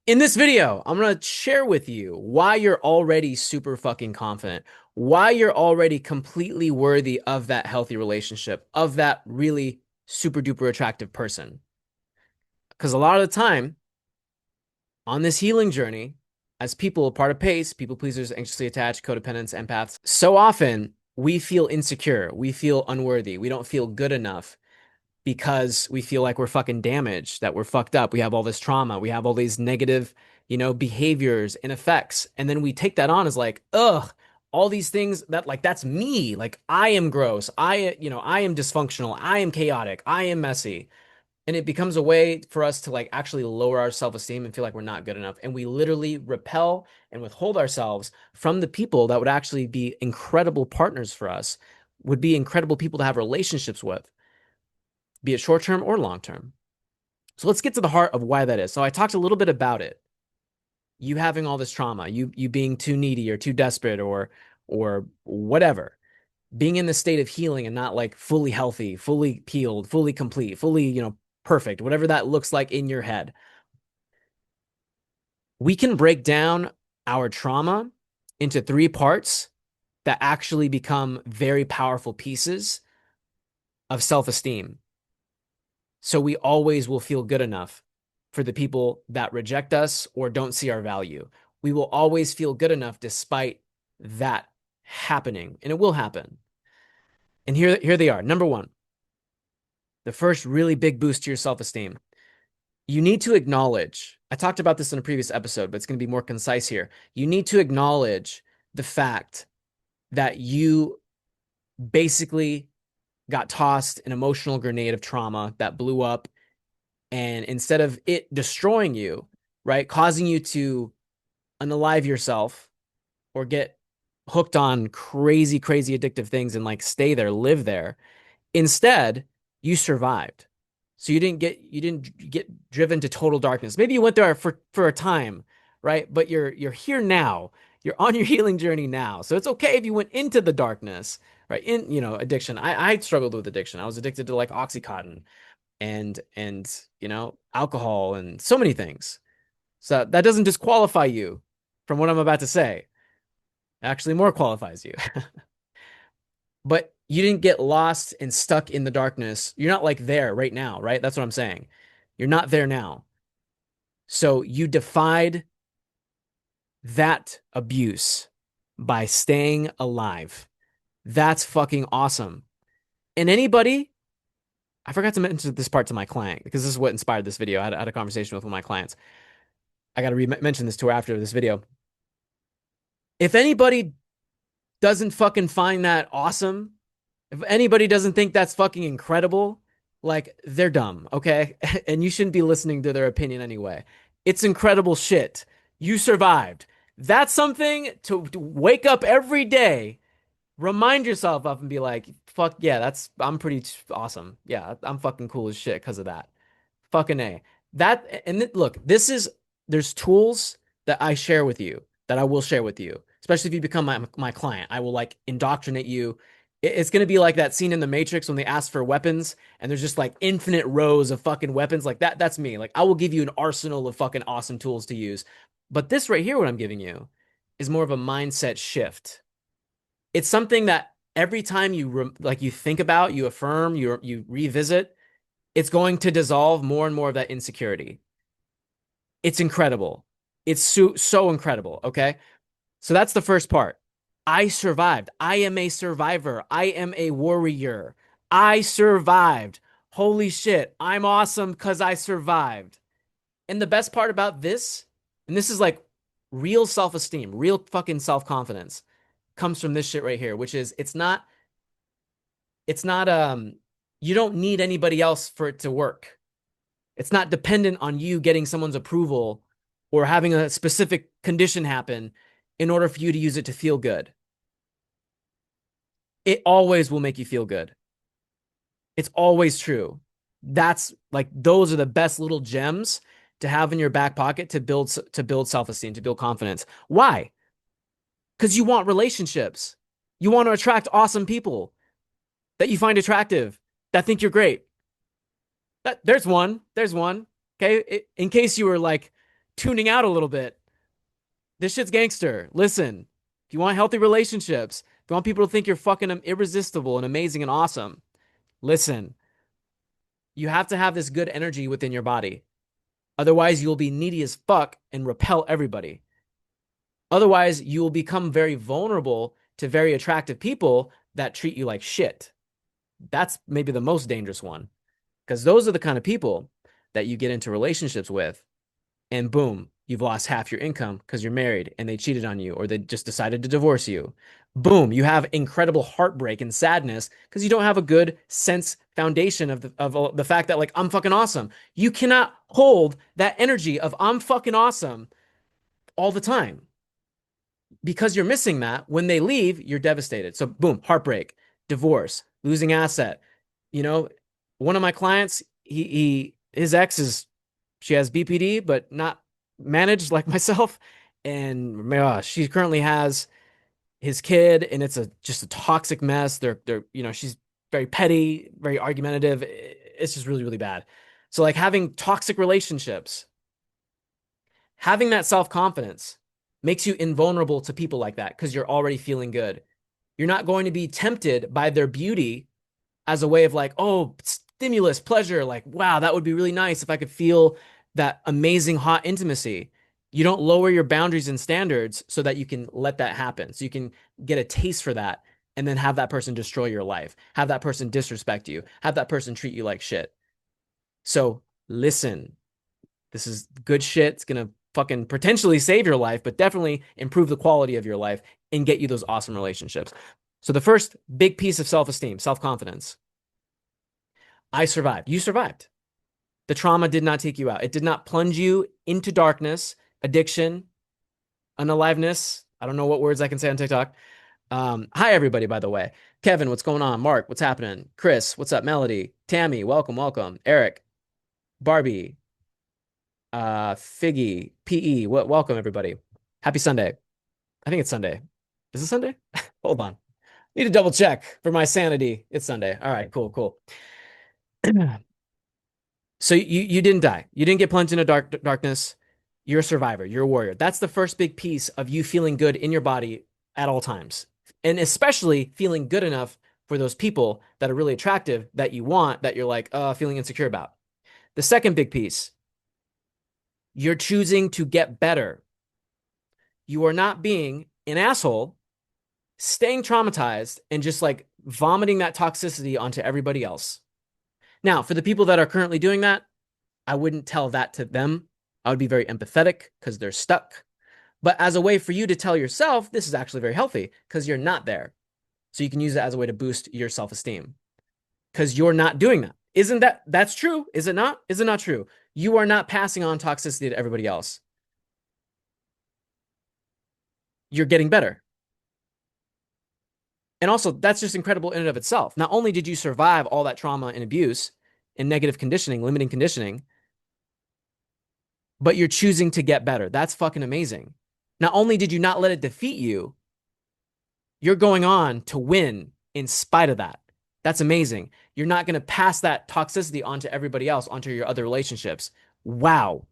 In this video, I'm going to share with you why you're already super fucking confident, why you're already completely worthy of that healthy relationship, of that really super duper attractive person. Because a lot of the time on this healing journey, as people, part of PACE, people pleasers, anxiously attached, codependents, empaths, so often we feel insecure, we feel unworthy, we don't feel good enough because we feel like we're fucking damaged, that we're fucked up. We have all this trauma. We have all these negative, behaviors and effects. And then we take that on as like, ugh, all these things that like, that's me. Like I am gross. I am dysfunctional. I am chaotic. I am messy. And it becomes a way for us to like actually lower our self-esteem and feel like we're not good enough. And we literally repel and withhold ourselves from the people that would actually be incredible partners for us, would be incredible people to have relationships with, be it short term or long term. So let's get to the heart of why that is. So I talked a little bit about it. You having all this trauma, you being too needy or too desperate or whatever, being in the state of healing and not like fully healthy, fully healed, fully complete, fully, perfect, whatever that looks like in your head. We can break down our trauma into three parts that actually become very powerful pieces of self-esteem. So we always will feel good enough for the people that reject us or don't see our value. We will always feel good enough despite that happening, and it will happen. And here they are. Number one, the first really big boost to your self-esteem. You need to acknowledge, I talked about this in a previous episode, but it's going to be more concise here. You need to acknowledge the fact that you basically got tossed an emotional grenade of trauma that blew up. And instead of it destroying you, right, causing you to unalive yourself or get hooked on crazy, crazy addictive things and like stay there, live there, instead, you survived. So you didn't get driven to total darkness. Maybe you went there for a time, right? But you're here now. You're on your healing journey now. So it's okay if you went into the darkness, right? In, addiction. I struggled with addiction. I was addicted to like Oxycontin and alcohol and so many things. So that doesn't disqualify you from what I'm about to say. It actually more qualifies you. But you didn't get lost and stuck in the darkness. You're not like there right now, right? That's what I'm saying. You're not there now. So you defied that abuse by staying alive. That's fucking awesome. And anybody, I forgot to mention this part to my client because this is what inspired this video. I had a conversation with one of my clients. I got to mention this to her after this video. If anybody doesn't fucking find that awesome, if anybody doesn't think that's fucking incredible, like they're dumb, okay? And you shouldn't be listening to their opinion anyway. It's incredible shit. You survived. That's something to wake up every day, remind yourself of, and be like, fuck yeah, I'm pretty awesome. Yeah, I'm fucking cool as shit because of that. Fucking A. That and look, there's tools that I share with you that I will share with you, especially if you become my client. I will like indoctrinate you. It's gonna be like that scene in the Matrix when they ask for weapons and there's just like infinite rows of fucking weapons. Like that's me. Like I will give you an arsenal of fucking awesome tools to use. But this right here, what I'm giving you, is more of a mindset shift. It's something that every time you think about, you affirm, you revisit, it's going to dissolve more and more of that insecurity. It's incredible. It's so incredible. Okay. So that's the first part. I survived. I am a survivor. I am a warrior. I survived. Holy shit. I'm awesome because I survived. And the best part about this, and this is like real self esteem, real fucking self confidence, comes from this shit right here, which is it's not, you don't need anybody else for it to work. It's not dependent on you getting someone's approval or having a specific condition happen in order for you to use it to feel good. It always will make you feel good. It's always true. That's like those are the best little gems to have in your back pocket to build self-esteem, to build confidence. Why? Because you want relationships. You want to attract awesome people that you find attractive, that think you're great. There's one. There's one. Okay. In case you were like tuning out a little bit. This shit's gangster. Listen, if you want healthy relationships, if you want people to think you're fucking irresistible and amazing and awesome, listen, you have to have this good energy within your body. Otherwise, you'll be needy as fuck and repel everybody. Otherwise, you will become very vulnerable to very attractive people that treat you like shit. That's maybe the most dangerous one, because those are the kind of people that you get into relationships with, and boom, you've lost half your income because you're married and they cheated on you or they just decided to divorce you. Boom, you have incredible heartbreak and sadness because you don't have a good sense foundation of the fact that like I'm fucking awesome. You cannot hold that energy of I'm fucking awesome all the time because you're missing that. When they leave, you're devastated. So boom, heartbreak, divorce, losing asset. You know, one of my clients, his ex is she has BPD, but not managed like myself. And she currently has his kid, and it's just a toxic mess. She's very petty, very argumentative. It's just really, really bad. So like having toxic relationships, having that self-confidence makes you invulnerable to people like that because you're already feeling good. You're not going to be tempted by their beauty as a way of like, oh, stimulus, pleasure, like, wow, that would be really nice if I could feel that amazing hot intimacy. You don't lower your boundaries and standards so that you can let that happen. So you can get a taste for that and then have that person destroy your life, have that person disrespect you, have that person treat you like shit. So listen, this is good shit. It's going to fucking potentially save your life, but definitely improve the quality of your life and get you those awesome relationships. So the first big piece of self-esteem, self-confidence. I survived. You survived. The trauma did not take you out. It did not plunge you into darkness, addiction, unaliveness. I don't know what words I can say on TikTok. Hi, everybody, by the way. Kevin, what's going on? Mark, what's happening? Chris, what's up? Melody, Tammy, welcome, welcome. Eric, Barbie, Figgy, PE, welcome, everybody. Happy Sunday. I think it's Sunday. Is it Sunday? Hold on. Need to double check for my sanity. It's Sunday. All right, cool, cool. So you didn't die. You didn't get plunged into darkness. You're a survivor. You're a warrior. That's the first big piece of you feeling good in your body at all times. And especially feeling good enough for those people that are really attractive that you want, that you're like, feeling insecure about. The second big piece, you're choosing to get better. You are not being an asshole, staying traumatized and just like vomiting that toxicity onto everybody else. Now, for the people that are currently doing that, I wouldn't tell that to them. I would be very empathetic because they're stuck. But as a way for you to tell yourself, this is actually very healthy because you're not there. So you can use it as a way to boost your self-esteem because you're not doing that. Isn't that's true? Is it not? Is it not true? You are not passing on toxicity to everybody else. You're getting better. And also, that's just incredible in and of itself. Not only did you survive all that trauma and abuse and negative conditioning, limiting conditioning, but you're choosing to get better. That's fucking amazing. Not only did you not let it defeat you, you're going on to win in spite of that. That's amazing. You're not going to pass that toxicity onto everybody else, onto your other relationships. Wow.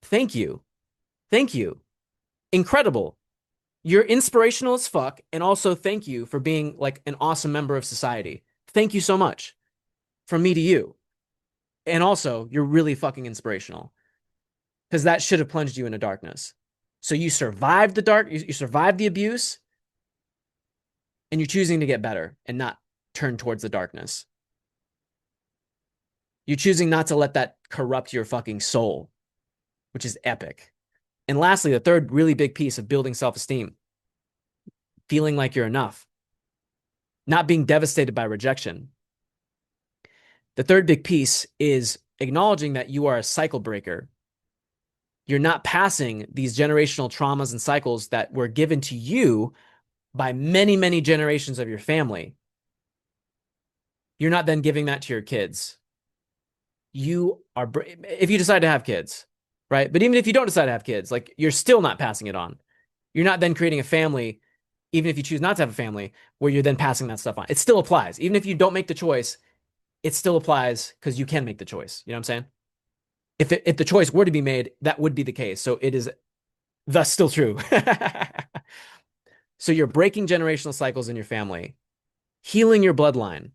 Thank you. Thank you. Incredible. You're inspirational as fuck. And also thank you for being like an awesome member of society. Thank you so much. From me to you. And also, you're really fucking inspirational because that should have plunged you into darkness. So you survived the dark, you survived the abuse, and you're choosing to get better and not turn towards the darkness. You're choosing not to let that corrupt your fucking soul, which is epic. And lastly, the third really big piece of building self-esteem, feeling like you're enough, not being devastated by rejection. The third big piece is acknowledging that you are a cycle breaker. You're not passing these generational traumas and cycles that were given to you by many, many generations of your family. You're not then giving that to your kids. You are, if you decide to have kids, right? But even if you don't decide to have kids, like you're still not passing it on. You're not then creating a family, even if you choose not to have a family, where you're then passing that stuff on. It still applies. Even if you don't make the choice, it still applies because you can make the choice. You know what I'm saying? If the choice were to be made, that would be the case. So it is thus still true. So you're breaking generational cycles in your family, healing your bloodline.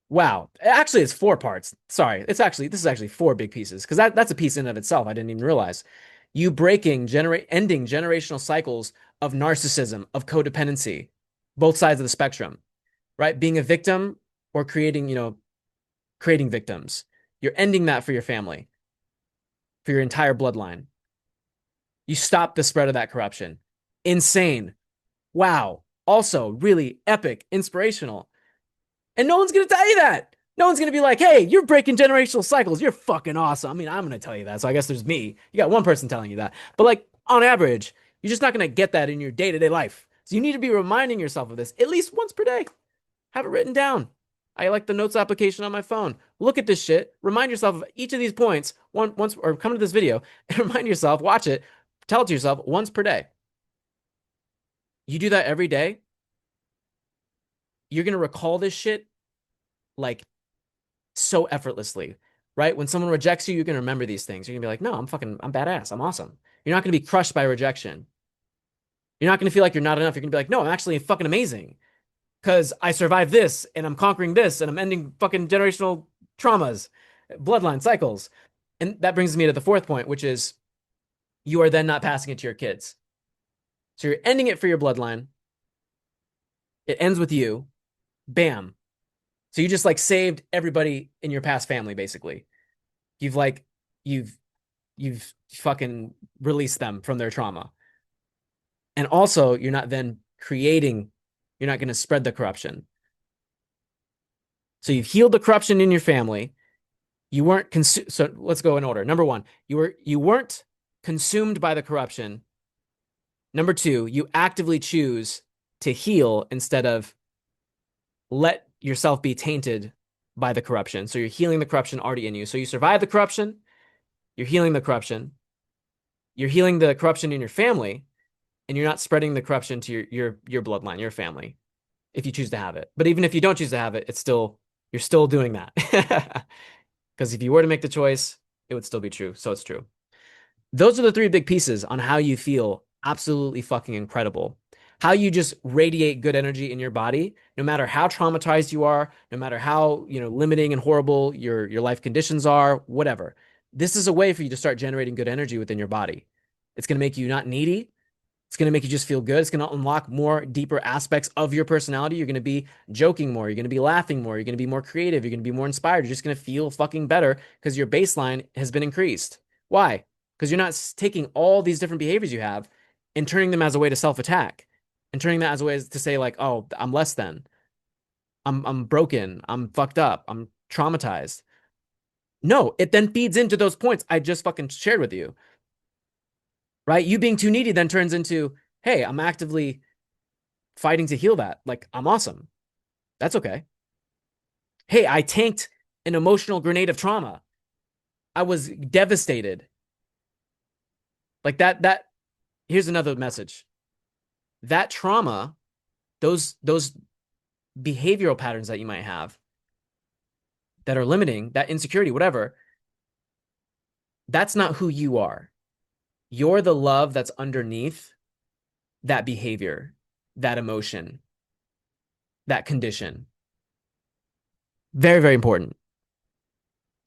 Wow. Actually, it's four parts. Sorry. This is actually four big pieces because that's a piece in and of itself. I didn't even realize. You ending generational cycles of narcissism, of codependency, both sides of the spectrum, right? Being a victim or creating victims. You're ending that for your family, for your entire bloodline. You stop the spread of that corruption. Insane. Wow. Also, really epic, inspirational. And no one's going to tell you that. No one's going to be like, hey, you're breaking generational cycles. You're fucking awesome. I mean, I'm going to tell you that. So I guess there's me. You got one person telling you that. But like on average, you're just not going to get that in your day to day life. So you need to be reminding yourself of this at least once per day. Have it written down. I like the notes application on my phone. Look at this shit. Remind yourself of each of these points once, or come to this video and remind yourself, watch it, tell it to yourself once per day. You do that every day, you're going to recall this shit like so effortlessly, right? When someone rejects you, you're going to remember these things. You're going to be like, no, I'm badass. I'm awesome. You're not going to be crushed by rejection. You're not going to feel like you're not enough. You're going to be like, no, I'm actually fucking amazing because I survived this and I'm conquering this and I'm ending fucking generational traumas, bloodline cycles. And that brings me to the fourth point, which is you are then not passing it to your kids. So you're ending it for your bloodline. It ends with you. Bam. So you just like saved everybody in your past family, basically. You've like, you've, you've fucking released them from their trauma. And also, you're not then you're not going to spread the corruption. So you've healed the corruption in your family. You weren't consumed. So let's go in order. Number one, you weren't consumed by the corruption. Number two, you actively choose to heal instead of let yourself be tainted by the corruption. So you're healing the corruption already in you. So you survive the corruption, you're healing the corruption, you're healing the corruption in your family, and you're not spreading the corruption to your bloodline, your family, if you choose to have it. But even if you don't choose to have it, you're still doing that. Because if you were to make the choice, it would still be true. So it's true. Those are the three big pieces on how you feel absolutely fucking incredible. How you just radiate good energy in your body, no matter how traumatized you are, no matter how, limiting and horrible your life conditions are, whatever. This is a way for you to start generating good energy within your body. It's going to make you not needy. It's going to make you just feel good. It's going to unlock more deeper aspects of your personality. You're going to be joking more. You're going to be laughing more. You're going to be more creative. You're going to be more inspired. You're just going to feel fucking better because your baseline has been increased. Why? Because you're not taking all these different behaviors you have and turning them as a way to self-attack and turning that as a way to say like, oh, I'm less than. I'm broken. I'm fucked up. I'm traumatized. No, it then feeds into those points I just fucking shared with you. Right? You being too needy then turns into, hey, I'm actively fighting to heal that. Like, I'm awesome. That's okay. Hey, I tanked an emotional grenade of trauma. I was devastated. Like here's another message. That trauma, those behavioral patterns that you might have that are limiting, that insecurity, whatever, that's not who you are. You're the love that's underneath that behavior, that emotion, that condition. Very, very important.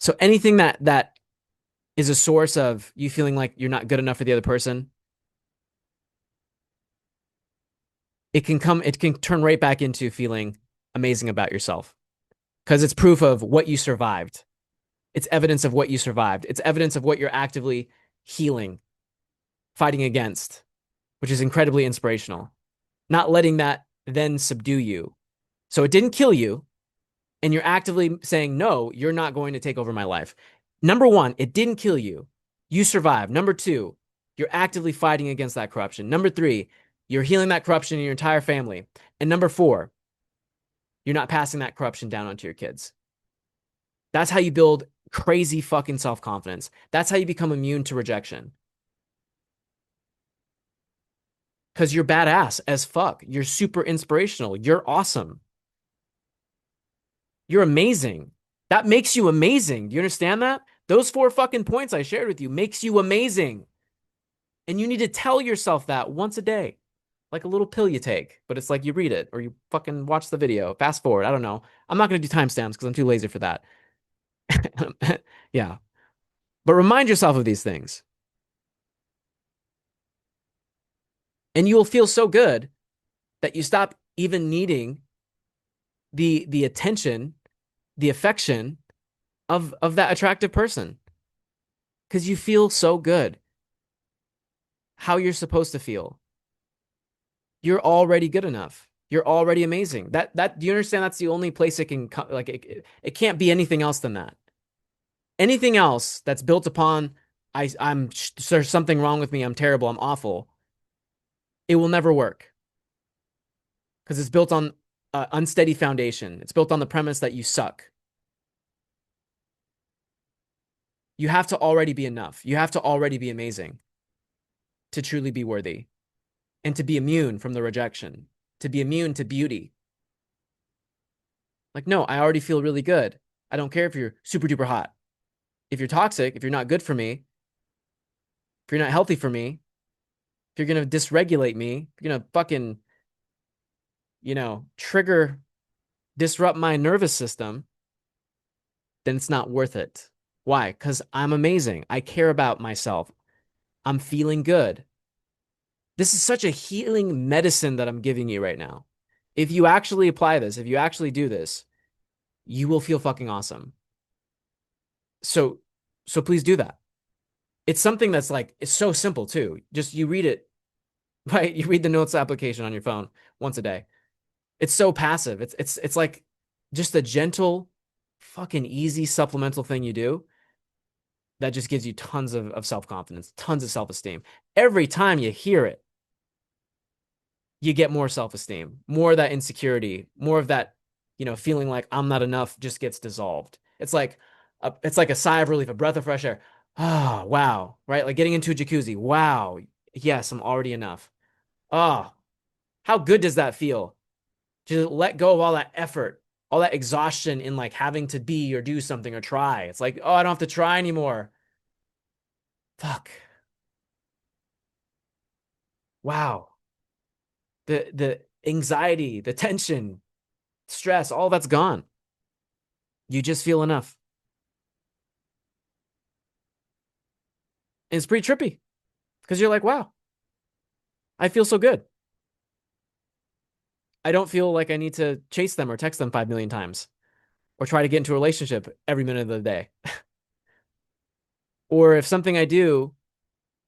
So anything that is a source of you feeling like you're not good enough for the other person, it can turn right back into feeling amazing about yourself because it's proof of what you survived. It's evidence of what you survived. It's evidence of what you're actively healing, fighting against, which is incredibly inspirational. Not letting that then subdue you. So it didn't kill you, and you're actively saying, no, you're not going to take over my life. Number one, it didn't kill you. You survived. Number two, you're actively fighting against that corruption. Number three, you're healing that corruption in your entire family. And number four, you're not passing that corruption down onto your kids. That's how you build crazy fucking self-confidence. That's how you become immune to rejection. Because you're badass as fuck. You're super inspirational. You're awesome. You're amazing. That makes you amazing. Do you understand that? Those four fucking points I shared with you makes you amazing. And you need to tell yourself that once a day, like a little pill you take, but it's like you read it or you fucking watch the video, fast forward. I don't know. I'm not going to do timestamps because I'm too lazy for that. Yeah. But remind yourself of these things and you will feel so good that you stop even needing the attention, the affection of that attractive person because you feel so good how you're supposed to feel. You're already good enough. You're already amazing. That do you understand? That's the only place it can come. Like it can't be anything else than that. Anything else that's built upon I'm there's something wrong with me. I'm terrible. I'm awful. It will never work because it's built on unsteady foundation. It's built on the premise that you suck. You have to already be enough. You have to already be amazing to truly be worthy and to be immune from the rejection, to be immune to beauty. Like, no, I already feel really good. I don't care if you're super duper hot. If you're toxic, if you're not good for me, if you're not healthy for me, if you're going to dysregulate me, if you're going to fucking, trigger, disrupt my nervous system, then it's not worth it. Why? Because I'm amazing. I care about myself. I'm feeling good. This is such a healing medicine that I'm giving you right now. If you actually apply this, if you actually do this, you will feel fucking awesome. So, so please do that. It's something that's like, it's so simple too. Just you read it, right? You read the notes application on your phone once a day. It's so passive. It's like just a gentle, fucking easy supplemental thing you do that just gives you tons of self-confidence, tons of self-esteem. Every time you hear it, you get more self-esteem, more of that insecurity, more of that, feeling like I'm not enough just gets dissolved. It's like a sigh of relief, a breath of fresh air. Oh, wow. Right? Like getting into a jacuzzi. Wow. Yes, I'm already enough. Oh, how good does that feel? To let go of all that effort, all that exhaustion in like having to be or do something or try. It's like, oh, I don't have to try anymore. Fuck. Wow. The anxiety, the tension, stress, all that's gone. You just feel enough. And it's pretty trippy because you're like, wow, I feel so good. I don't feel like I need to chase them or text them 5 million times or try to get into a relationship every minute of the day. Or if something I do,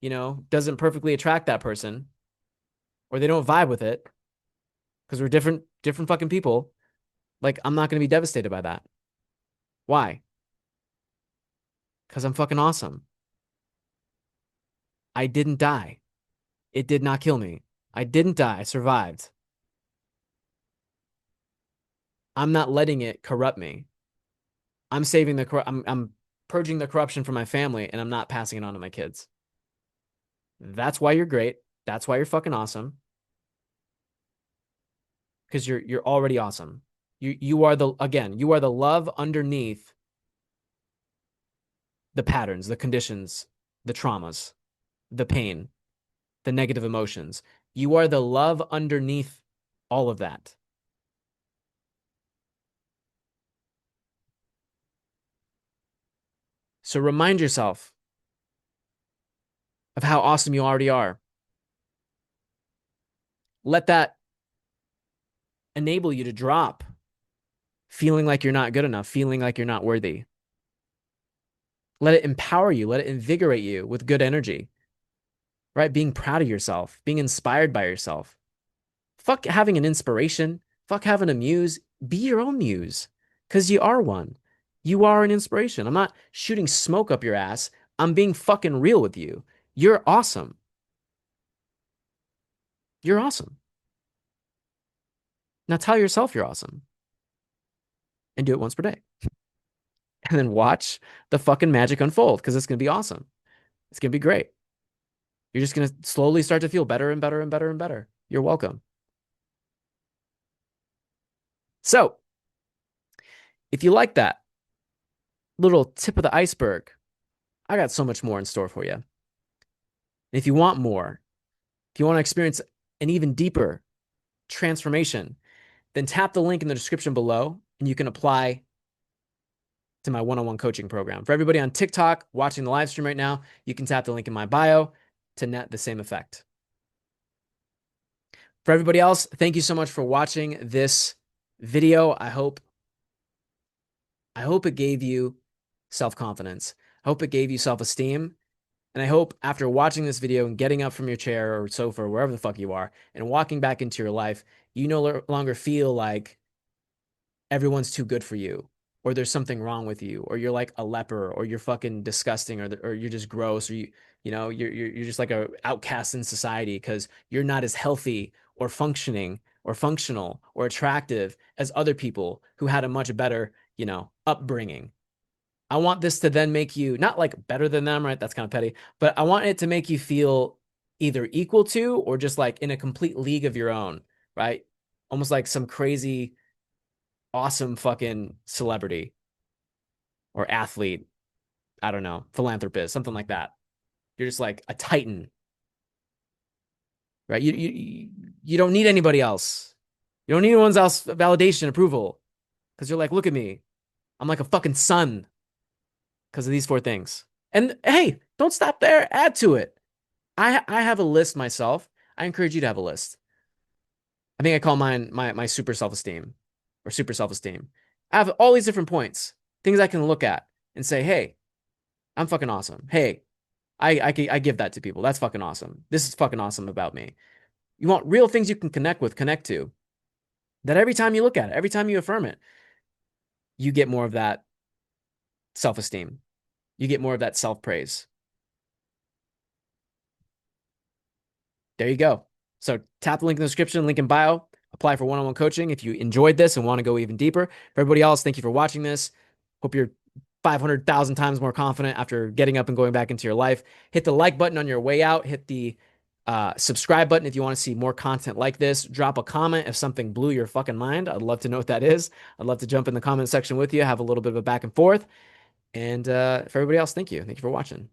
doesn't perfectly attract that person or they don't vibe with it because we're different fucking people, like I'm not going to be devastated by that. Why? Because I'm fucking awesome. I didn't die. It did not kill me. I didn't die. I survived. I'm not letting it corrupt me. I'm saving I'm purging the corruption from my family and I'm not passing it on to my kids. That's why you're great. That's why you're fucking awesome. Because you're already awesome. You are the love underneath the patterns, the conditions, the traumas, the pain, the negative emotions. You are the love underneath all of that. So remind yourself of how awesome you already are. Let that enable you to drop feeling like you're not good enough, feeling like you're not worthy. Let it empower you, let it invigorate you with good energy, right? Being proud of yourself, being inspired by yourself. Fuck having an inspiration, fuck having a muse. Be your own muse because you are one. You are an inspiration. I'm not shooting smoke up your ass. I'm being fucking real with you. You're awesome. You're awesome. Now tell yourself you're awesome and do it once per day. And then watch the fucking magic unfold because it's going to be awesome. It's going to be great. You're just going to slowly start to feel better and better and better and better. You're welcome. So, if you like that, little tip of the iceberg. I got so much more in store for you. And if you want more, if you want to experience an even deeper transformation, then tap the link in the description below and you can apply to my one-on-one coaching program. For everybody on TikTok watching the live stream right now, you can tap the link in my bio to net the same effect. For everybody else, thank you so much for watching this video. I hope it gave you self-confidence. I hope it gave you self-esteem. And I hope after watching this video and getting up from your chair or sofa or wherever the fuck you are and walking back into your life, you no longer feel like everyone's too good for you, or there's something wrong with you, or you're like a leper, or you're fucking disgusting, or you're just gross, or you're just like a outcast in society because you're not as healthy or functioning or functional or attractive as other people who had a much better, upbringing. I want this to then make you not like better than them, right? That's kind of petty, but I want it to make you feel either equal to or just like in a complete league of your own, right? Almost like some crazy awesome fucking celebrity or athlete, I don't know, philanthropist, something like that. You're just like a titan, right? You don't need anybody else. You don't need anyone's else validation, approval, because you're like, look at me, I'm like a fucking sun because of these four things. And hey, don't stop there. Add to it. I have a list myself. I encourage you to have a list. I think I call mine my super self-esteem or super self-esteem. I have all these different points, things I can look at and say, hey, I'm fucking awesome. Hey, I give that to people. That's fucking awesome. This is fucking awesome about me. You want real things you can connect to. That every time you look at it, every time you affirm it, you get more of that self-esteem. You get more of that self-praise. There you go. So tap the link in the description, link in bio, apply for one-on-one coaching if you enjoyed this and want to go even deeper. For everybody else, thank you for watching this. Hope you're 500,000 times more confident after getting up and going back into your life. Hit the like button on your way out. Hit the subscribe button if you want to see more content like this. Drop a comment if something blew your fucking mind. I'd love to know what that is. I'd love to jump in the comment section with you, have a little bit of a back and forth. And for everybody else, thank you. Thank you for watching.